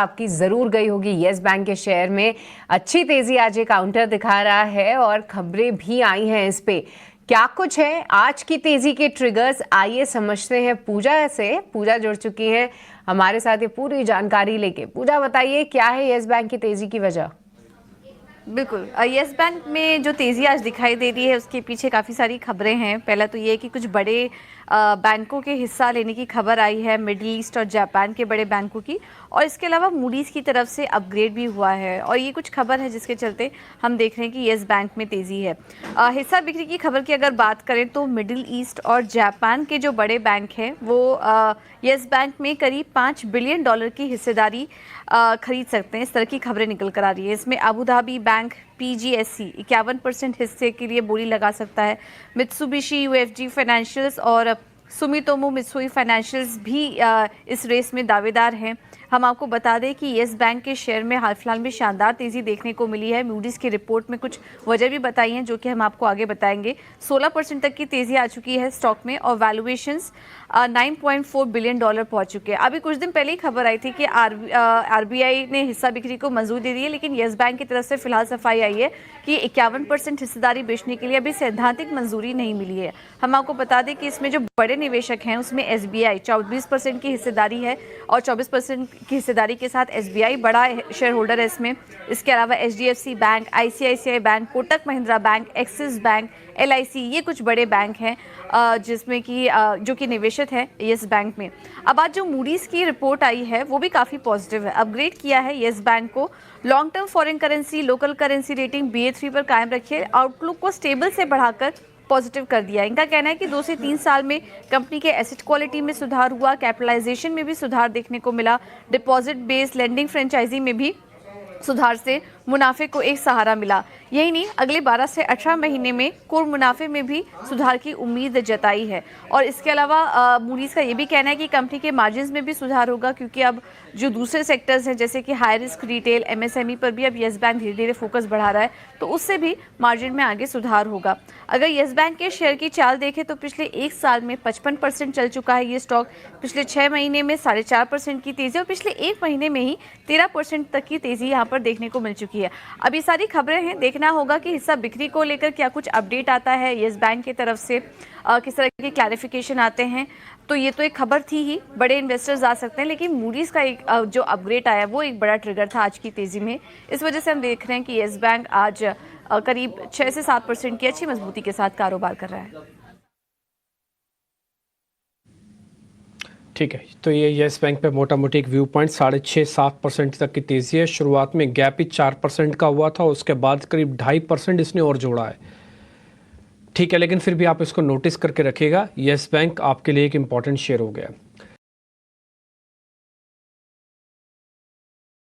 आपकी जरूर गई होगी। यस बैंक के शेयर में अच्छी तेजी आज ये काउंटर दिखा रहा है और खबरें भी आई हैं इस पे। क्या कुछ है आज की तेजी के ट्रिगर्स, आइए समझते हैं पूजा से। पूजा जुड़ चुकी है हमारे साथ ये पूरी जानकारी लेके। पूजा बताइए क्या है यस बैंक की तेजी की वजह? बिल्कुल, यस बैंक में जो तेज़ी आज दिखाई दे रही है उसके पीछे काफ़ी सारी खबरें हैं। पहला तो ये है कि कुछ बड़े बैंकों के हिस्सा लेने की खबर आई है, मिडिल ईस्ट और जापान के बड़े बैंकों की, और इसके अलावा मूडीज़ की तरफ से अपग्रेड भी हुआ है। और ये कुछ खबर है जिसके चलते हम देख रहे हैं कि यस बैंक में तेज़ी है। हिस्सा बिक्री की खबर की अगर बात करें तो मिडिल ईस्ट और जापान के जो बड़े बैंक हैं वो यस बैंक में करीब $5 बिलियन की हिस्सेदारी खरीद सकते हैं। इस तरह की खबरें निकल कर आ रही है। इसमें अबू धाबी बैंक PGSC 51% हिस्से के लिए बोली लगा सकता है। मित्सुबिशी UFG फाइनेंशियल्स और सुमितोमो मित्सुई फाइनेंशियल्स भी इस रेस में दावेदार हैं। हम आपको बता दें कि येस बैंक के शेयर में हाल फिलहाल में शानदार तेज़ी देखने को मिली है। मूडीज़ की रिपोर्ट में कुछ वजह भी बताई हैं जो कि हम आपको आगे बताएंगे। 16% तक की तेज़ी आ चुकी है स्टॉक में और वैल्यूएशंस $9.4 बिलियन पहुंच चुके हैं। अभी कुछ दिन पहले ही खबर आई थी कि RBI ने हिस्सा बिक्री को मंजूरी दे दी है, लेकिन येस बैंक की तरफ से फिलहाल सफाई आई है कि 51% हिस्सेदारी बेचने के लिए अभी सैद्धांतिक मंजूरी नहीं मिली है। हम आपको बता दें कि इसमें जो बड़े निवेशक हैं उसमें SBI 24% की हिस्सेदारी है और 24% की हिस्सेदारी के साथ SBI बड़ा शेयर होल्डर है इसमें। इसके अलावा HDFC bank, ICICI bank, Kotak Mahindra bank, axis bank, LIC, ये कुछ बड़े बैंक हैं जिसमें कि जो कि निवेशित है येस बैंक में। अब आज जो मूडीज़ की रिपोर्ट आई है वो भी काफ़ी पॉजिटिव है। अपग्रेड किया है येस बैंक को। Long term foreign currency, local currency rating BA3 पर कायम रखिए। आउटलुक को स्टेबल से बढ़ाकर पॉजिटिव कर दिया। इनका कहना है कि 2 से 3 साल में कंपनी के एसेट क्वालिटी में सुधार हुआ, कैपिटलाइजेशन में भी सुधार देखने को मिला, डिपॉजिट बेस्ड लेंडिंग फ्रेंचाइजी में भी सुधार से मुनाफे को एक सहारा मिला। यही नहीं, अगले 12 से 18 महीने में कोर मुनाफे में भी सुधार की उम्मीद जताई है। और इसके अलावा मूडीज़ का ये भी कहना है कि कंपनी के मार्जिन्स में भी सुधार होगा, क्योंकि अब जो दूसरे सेक्टर्स हैं जैसे कि हाई रिस्क रिटेल, MSME पर भी अब येस बैंक धीरे धीरे फोकस बढ़ा रहा है, तो उससे भी मार्जिन में आगे सुधार होगा। अगर येस बैंक के शेयर की चाल देखें तो पिछले 1 साल में 55% चल चुका है ये स्टॉक। पिछले 6 महीने में 4.5% की तेज़ी और पिछले 1 महीने में ही 13% तक की तेज़ी यहाँ पर देखने को मिल चुकी है। अभी सारी खबरें हैं, देखना होगा कि हिस्सा बिक्री को लेकर क्या कुछ अपडेट आता है येस बैंक की तरफ से, किस तरह के क्लैरिफिकेशन आते हैं। तो ये तो एक खबर थी ही, बड़े इन्वेस्टर्स आ सकते हैं, लेकिन मूडीज़ का एक जो अपग्रेड आया वो एक बड़ा ट्रिगर था आज की तेज़ी में। इस वजह से हम देख रहे हैं कि येस बैंक आज करीब 6 से 7% की अच्छी मजबूती के साथ कारोबार कर रहा है। ठीक है, तो ये येस बैंक पे मोटा मोटी एक व्यू पॉइंट 6.5-7% तक की तेज़ी है। शुरुआत में गैप ही 4% का हुआ था, उसके बाद करीब 2.5% इसने और जोड़ा है। ठीक है, लेकिन फिर भी आप इसको नोटिस करके रखिएगा, येस बैंक आपके लिए एक इम्पॉर्टेंट शेयर हो गया।